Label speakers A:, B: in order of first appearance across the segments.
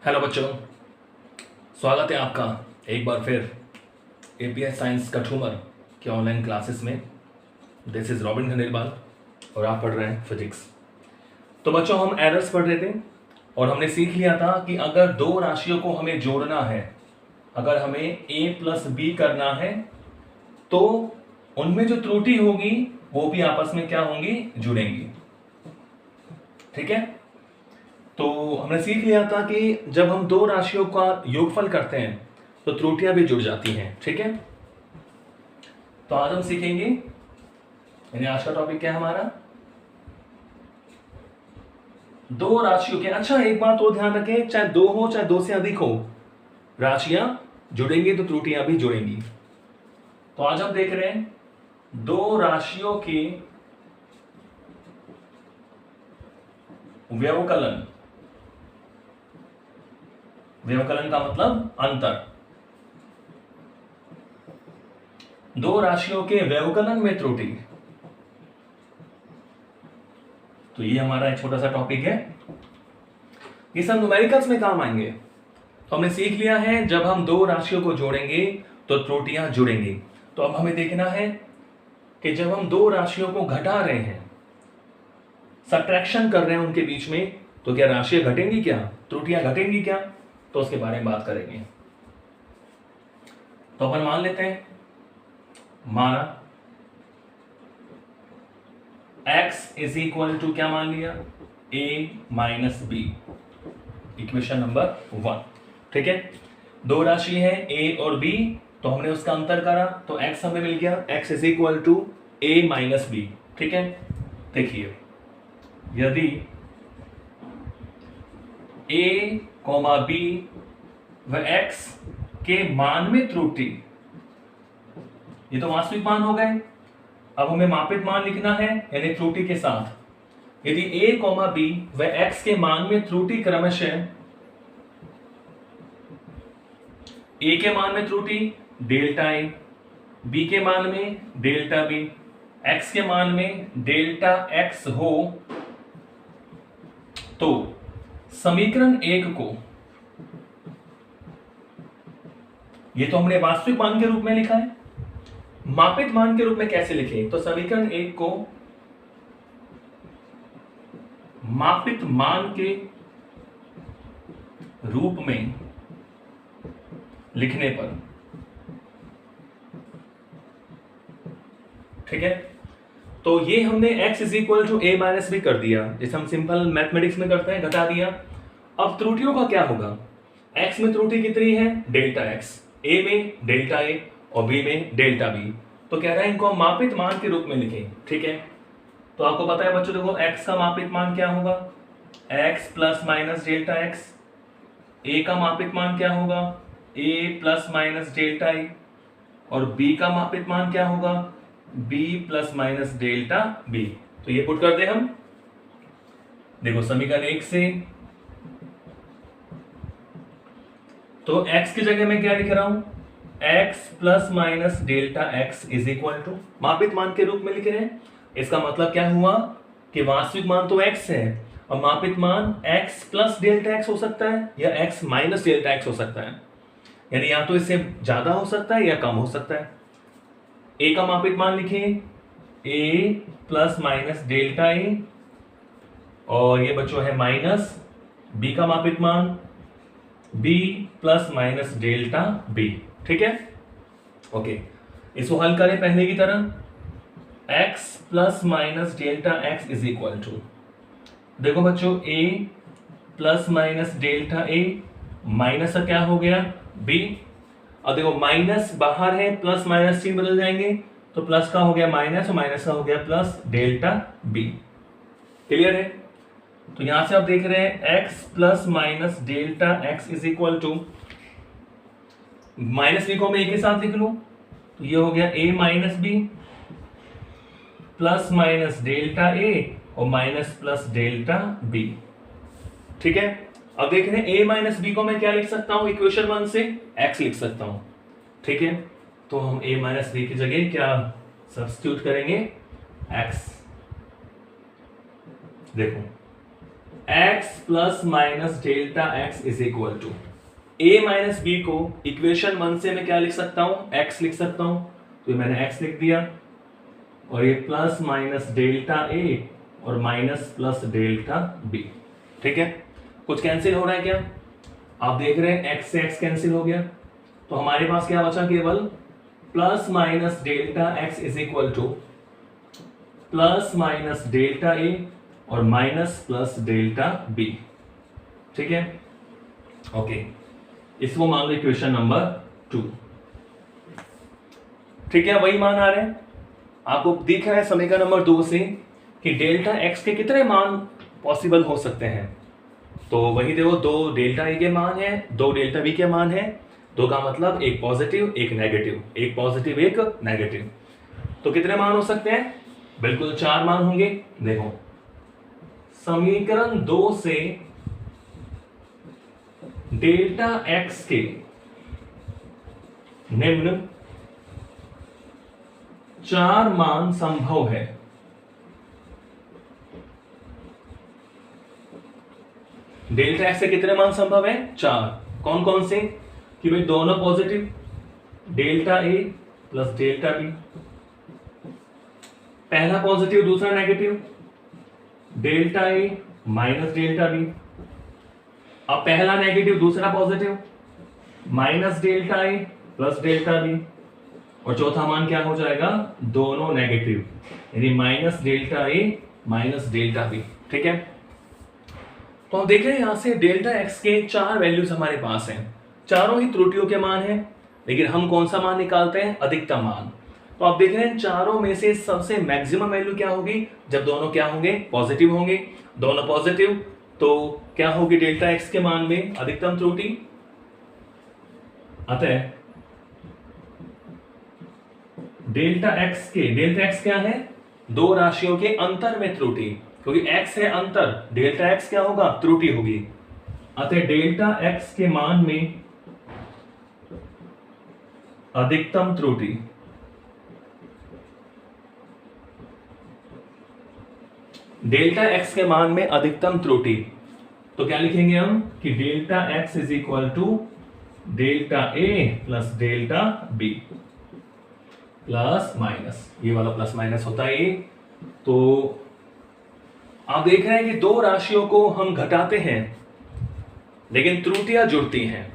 A: Hello बच्चों, स्वागत है आपका एक बार फिर एपीएस साइंस कठूमर के ऑनलाइन क्लासेस में। दिस इज़ रॉबिन खंडेलवाल और आप पढ़ रहे हैं फिजिक्स। तो बच्चों, हम एरर्स पढ़ रहे थे और हमने सीख लिया था कि अगर दो राशियों को हमें जोड़ना है, अगर हमें a प्लस बी करना है तो उनमें जो त्रुटि होगी वो भी आपस में क्या होंगी, जुड़ेंगी। ठीक है। तो हमने सीख लिया था कि जब हम दो राशियों का योगफल करते हैं तो त्रुटियां भी जुड़ जाती हैं। ठीक है। तो आज हम सीखेंगे, यानी आज का टॉपिक क्या है हमारा, दो राशियों के। अच्छा, एक बात तो ध्यान रखें, चाहे दो हो चाहे दो से अधिक हो, राशियां जुड़ेंगी तो त्रुटियां भी जुड़ेंगी। तो आज हम देख रहे हैं दो राशियों के व्यवकलन। व्यवकलन का मतलब अंतर। दो राशियों के व्यवकलन में त्रुटि, तो ये हमारा एक छोटा सा टॉपिक है। ये सब न्यूमेरिकल्स में काम आएंगे। तो हमने सीख लिया है जब हम दो राशियों को जोड़ेंगे तो त्रुटियां जुड़ेंगी। तो अब हमें देखना है कि जब हम दो राशियों को घटा रहे हैं, सब्ट्रैक्शन कर रहे हैं उनके बीच में, तो क्या राशियां घटेंगी, क्या त्रुटियां घटेंगी क्या, तो उसके बारे में बात करेंगे। तो अपन मान लेते हैं, माना x इज इक्वल टू क्या मान लिया, a minus b, equation number 1। ठीक है। दो राशि है a और b, तो हमने उसका अंतर करा तो x हमें मिल गया, x is equal to a minus b. ठीक है। देखिए, यदि a कॉमा b व x के मान में त्रुटि, ये तो वास्तविक मान हो गए, अब हमें मापित मान लिखना है यानी त्रुटि के साथ। यदि a कॉमा b व x के मान में त्रुटि क्रमशः, a के मान में त्रुटि डेल्टा a, b के मान में डेल्टा b, x के मान में डेल्टा x हो, तो समीकरण 1 को, ये तो हमने वास्तविक मान के रूप में लिखा है, मापित मान के रूप में कैसे लिखें, तो समीकरण 1 को मापित मान के रूप में लिखने पर, ठीक है, तो ये हमने x is equal to a minus b कर दिया, जैसे हम सिंपल मैथमेटिक्स में करते हैं, घटा दिया। अब त्रुटियों का क्या होगा, x में त्रुटि कितनी है, डेल्टा x, a में डेल्टा a और b में डेल्टा b। तो कह रहा है इनको हम मापित मान के रूप में लिखें। ठीक है। तो आपको पता है बच्चों, देखो x का मापित मान क्या होगा, x plus minus delta x, a का मापित मान क्या होगा, a plus minus delta a, और b का मापित मान क्या होगा, b plus minus delta b। तो ये पुट कर दे हम, देखो समीकरण 1 से, तो x की जगह मैं क्या लिख रहा हूं, x plus minus delta x is equal to, मापित मान के रूप में लिख रहे हैं। इसका मतलब क्या हुआ कि वास्तविक मान तो x है और मापित मान x प्लस डेल्टा x हो सकता है या x माइनस डेल्टा x हो सकता है, यानी या तो इससे ज्यादा हो सकता है या कम हो सकता है। a का मापित मान लिखें, a plus minus delta a, और ये बच्चों है माइनस b का मापित मान b plus minus delta b। ठीक है। ओके, इसको हल करें पहले की तरह, x plus minus delta x is equal to, देखो बच्चों a plus minus delta a minus का क्या हो गया, b, और देखो माइनस बाहर है, प्लस माइनस चिन्ह बदल जाएंगे, तो प्लस का हो गया माइनस और माइनस का हो गया प्लस, डेल्टा b। क्लियर है। तो यहां से आप देख रहे हैं x plus minus delta x is equal to, minus b को मैं एक के साथ लिख लूं, तो ये हो गया a minus b plus minus delta a और माइनस प्लस डेल्टा b। ठीक है। अब देख रहे हैं a माइनस बी को मैं क्या लिख सकता हूं, इक्वेशन 1 से x लिख सकता हूं। ठीक है। तो हम a माइनस बी की जगह क्या सब्स्टिट्यूट करेंगे, x। देखो x plus minus delta x is equal to a minus b को इक्वेशन 1 से मैं क्या लिख सकता हूं, x लिख सकता हूं, तो मैंने x लिख दिया, और ये प्लस माइनस डेल्टा a और माइनस प्लस डेल्टा b। ठीक है, कुछ कैंसिल हो रहा है क्या, आप देख रहे हैं x से x कैंसिल हो गया, तो हमारे पास क्या बचा, केवल plus minus delta x is equal two plus minus delta a और माइनस प्लस डेल्टा b। ठीक है, ओके, इसको मान लो इक्वेशन नंबर 2। ठीक है, वही मान आ रहे हैं, आपको दिख रहा है समीकरण नंबर 2 से कि डेल्टा x के कितने मान पॉसिबल हो सकते हैं, तो वही देखो, 2 डेल्टा a के मान है, 2 डेल्टा b के मान है, 2 का मतलब एक पॉजिटिव एक नेगेटिव, एक पॉजिटिव एक नेगेटिव, तो कितने मान हो सकते हैं, बिल्कुल 4 मान होंगे। देखो समीकरण 2 से डेल्टा x के निम्न 4 मान संभव है। डेल्टा x से कितने मान संभव है, 4। कौन कौन से, कि भाई दोनों positive, delta a plus delta b, पहला पॉजिटिव दूसरा negative, delta a minus delta b, अब पहला नेगेटिव दूसरा positive, minus delta a plus delta b, और चौथा मान क्या हो जाएगा, दोनों नेगेटिव, यानी minus delta a minus delta b। ठीक है, तो हम देख रहे हैं यहां से डेल्टा x के 4 वैल्यूज हमारे पास हैं, चारों ही त्रुटियों के मान हैं, लेकिन हम कौन सा मान निकालते हैं, अधिकतम मान। तो आप देख रहे हैं चारों में से सबसे मैक्सिमम वैल्यू क्या होगी, जब दोनों क्या होंगे, पॉजिटिव होंगे, दोनों पॉजिटिव, तो क्या होगी डेल्टा x के मान में अधिकतम त्रुटि। अतः डेल्टा x क्या है, दो राशियों के अंतर में त्रुटि, क्योंकि x है अंतर, डेल्टा x क्या होगा, त्रुटि होगी। अतः डेल्टा x के मान में अधिकतम त्रुटि, डेल्टा x के मान में अधिकतम त्रुटि, तो क्या लिखेंगे हम कि delta x is equal to delta a plus delta b, plus minus, ये वाला प्लस माइनस होता है ये। तो आप देख रहे हैं कि दो राशियों को हम घटाते हैं लेकिन त्रुटियां जुड़ती हैं।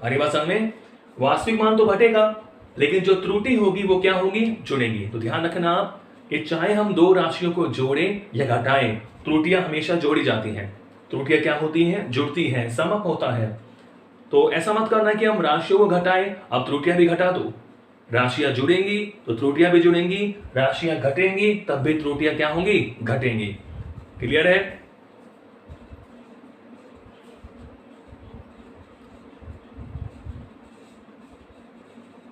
A: अरे बात समझ में, वास्तविक मान तो घटेगा लेकिन जो त्रुटि होगी वो क्या होगी, जुड़ेंगी। तो ध्यान रखना आप कि चाहे हम दो राशियों को जोड़ें या घटाएं, त्रुटियां हमेशा जोड़ी जाती हैं। त्रुटियां क्या होती हैं, जुड़ती हैं, समअप होता है। तो ऐसा मत करना कि हम राशियों को घटाएं अब त्रुटियां भी घटा दो, राशियां जुड़ेंगी तो त्रुटियां भी जुड़ेंगी, राशियां घटेंगी तब भी त्रुटियां क्या होंगी, घटेंगी। क्लियर है?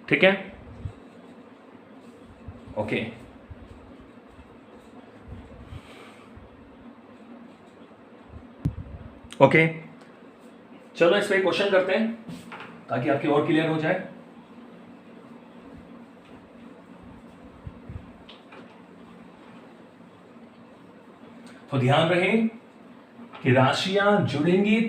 A: ठीक है, ओके। ओके, चलो इस पे क्वेश्चन करते हैं ताकि आपकी और क्लियर हो जाए। तो ध्यान रहे कि राशियां जुड़ेंगी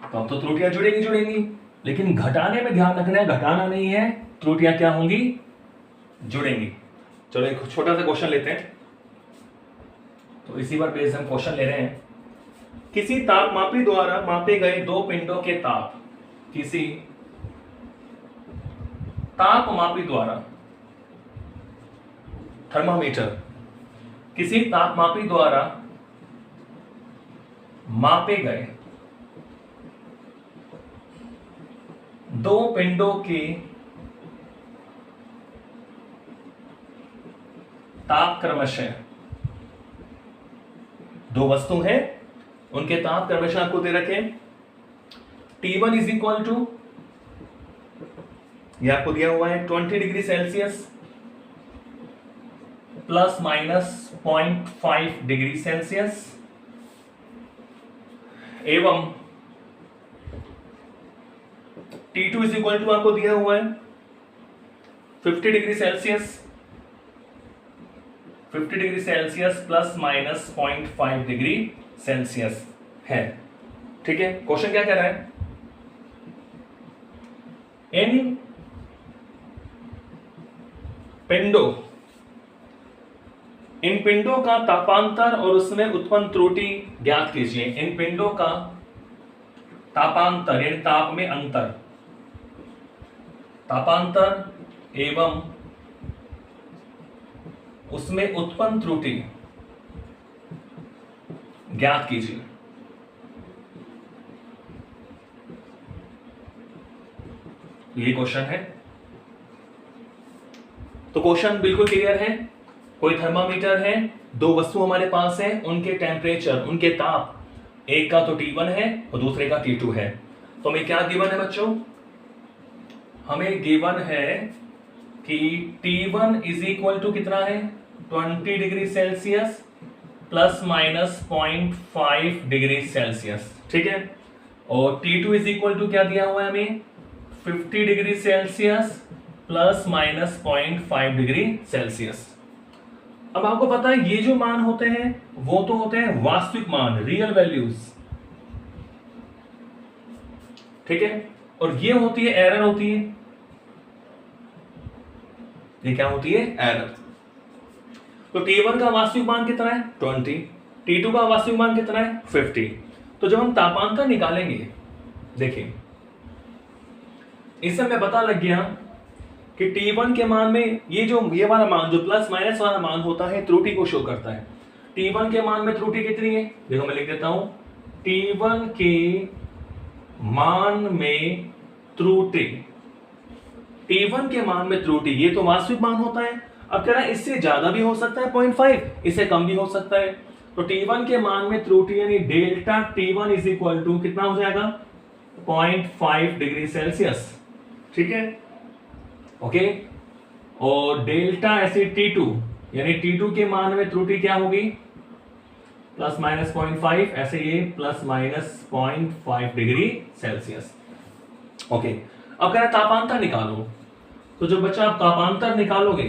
A: तो अब तो त्रुटियां जुड़ेंगी, लेकिन घटाने में ध्यान रखना है, घटाना नहीं है, त्रुटियां क्या होंगी, जुड़ेंगी। चलो एक छोटा सा क्वेश्चन लेते हैं। तो इसी पर बेस हम क्वेश्चन ले रहे हैं। किसी तापमापी द्वारा मापे गए दो पिंडों के ताप, किसी तापमापी द्वारा, थर्मामीटर, किसी तापमापी द्वारा मापे गए दो पिंडों के ताप क्रमशः, दो वस्तु हैं उनके ताप क्रमशः आपको दे रखे, T1 इज इक्वल टू, यह आपको दिया हुआ है 20 degree Celsius plus minus 0.5 degree Celsius, एवं T2 इज इक्वल टू आपको दिया हुआ है 50 degree Celsius 50 degree Celsius plus minus 0.5 degree Celsius है। ठीक है, क्वेश्चन क्या कह रहा है, इन पिंडों का तापांतर और उसमें उत्पन्न त्रुटि ज्ञात कीजिए। इन पिंडों का तापांतर यानी ताप में अंतर, तापांतर एवं उसमें उत्पन्न त्रुटि ज्ञात कीजिए। ये क्वेश्चन है। तो क्वेश्चन बिल्कुल क्लियर है। कोई थर्मामीटर है, दो वस्तु हमारे पास है, उनके टेम्परेचर, उनके ताप, एक का तो T1 है और दूसरे का T2 है। तो हमें क्या गिवन है बच्चों, हमें गिवन है कि T1 इज इक्वल टू कितना है 20 degree Celsius plus minus 0.5 degree Celsius. ठीक है, और T2 इज इक्वल टू क्या दिया हुआ है हमें 50 degree Celsius plus minus 0.5 degree Celsius. अब आपको पता है ये जो मान होते हैं वो तो होते हैं वास्तविक मान, रियल वैल्यूज। ठीक है, और ये होती है एरर होती है। ये क्या होती है, एरर। तो T1 का वास्तविक मान कितना है 20, T2 का वास्तविक मान कितना है 50। तो जब हम तापांतर निकालेंगे, देखिए इससे हमें पता लग गया कि T1 के मान में ये वाला मान जो प्लस माइनस वाला मान होता है त्रुटि को शो करता है। T1 के मान में त्रुटि कितनी है, देखो मैं लिख देता हूं, T1 के मान में त्रुटि, T1 के मान में त्रुटि, ये तो वास्तविक मान होता है। अब कह रहा है इससे ज्यादा भी हो सकता है 0.5, इससे कम भी हो सकता है। तो T1 के मान में त्रुटि यानी delta T1 is equal to कितना हो जाएगा 0.5 डिग्री सेल्सियस। ठीक है, ओके। और डेल्टा ऐसे T2 यानी T2 के मान में त्रुटि क्या होगी प्लस माइनस 0.5, ऐसे ये plus minus 0.5 degree Celsius. Okay, अब कह रहा है तापांतर निकालो। तो जब बच्चा आप तापांतर निकालोगे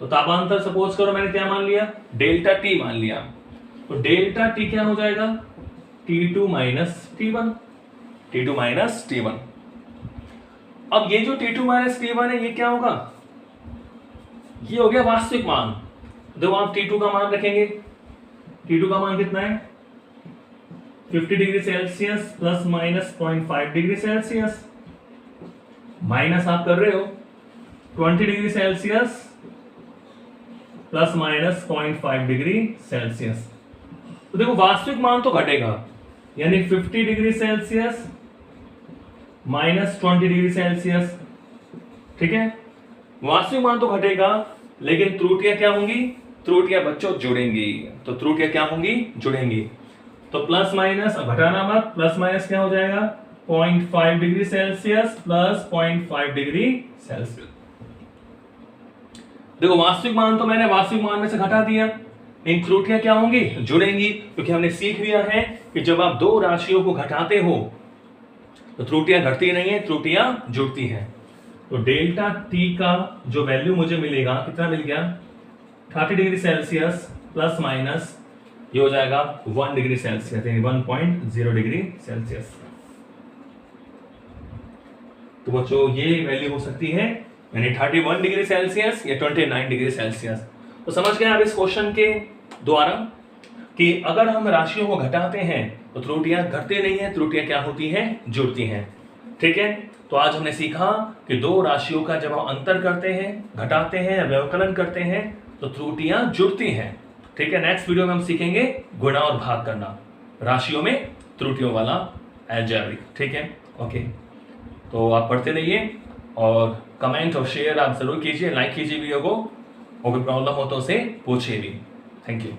A: तो तापांतर सपोज करो मैंने क्या मान लिया डेल्टा T मान लिया, तो डेल्टा T क्या हो जाएगा T2 minus T1, T2 minus T1। अब ये जो T2 माइनस T1 है ये क्या होगा, ये हो गया वास्तविक मान। जब आप T2 का मान रखेंगे, T2 का मान कितना है 50 degree Celsius plus minus 0.5 degree Celsius, minus आप कर रहे हो 20 degree Celsius plus minus 0.5 degree Celsius. तो देखो वास्तविक मान तो घटेगा, यानी 50 degree Celsius minus 20 degree Celsius. ठीक है, वास्तविक मान तो घटेगा लेकिन त्रुटियां क्या होंगी, त्रुटियां बच्चों जुड़ेंगी। तो त्रुटियां क्या होंगी, जुड़ेंगी। तो प्लस माइनस घटाना मत, प्लस माइनस क्या हो जाएगा 0.5 degree Celsius plus 0.5 degree Celsius. देखो वास्तविक मान तो मैंने वास्तविक मान में से घटा दिया, इन त्रुटियां क्या होंगी, जुड़ेंगी। क्योंकि हमने सीख लिया है कि जब आप दो राशियों को घटाते हो तो त्रुटियां घटती नहीं है, त्रुटियां जुड़ती हैं। तो डेल्टा T का जो वैल्यू मुझे मिलेगा कितना मिल गया 30 डिग्री सेल्सियस प्लस माइनस ये हो जाएगा 1 डिग्री सेल्सियस यानी 1.0 डिग्री सेल्सियस। तो बच्चों ये वैल्यू हो सकती है यानी 31 डिग्री सेल्सियस या 29 डिग्री सेल्सियस। तो समझ गए आप इस क्वेश्चन के द्वारा कि अगर हम राशियों को घटाते हैं तो त्रुटियां घटती नहीं है, त्रुटियां क्या होती हैं, जुड़ती हैं। ठीक है, तो आज हमने सीखा कि दो राशियों का जब हम अंतर करते हैं, घटाते हैं, व्यवकलन करते हैं तो त्रुटियां जुड़ती हैं। ठीक है, नेक्स्ट वीडियो में हम सीखेंगे गुणा और भाग करना राशियों में त्रुटियों वाला अलजेब्रिक। ठीक है, ओके। तो आप पढ़ते रहिए और कमेंट और शेयर आप जरूर कीजिए, लाइक कीजिए वीडियो को, और कोई प्रॉब्लम हो तो उसे पूछिए भी। Thank you.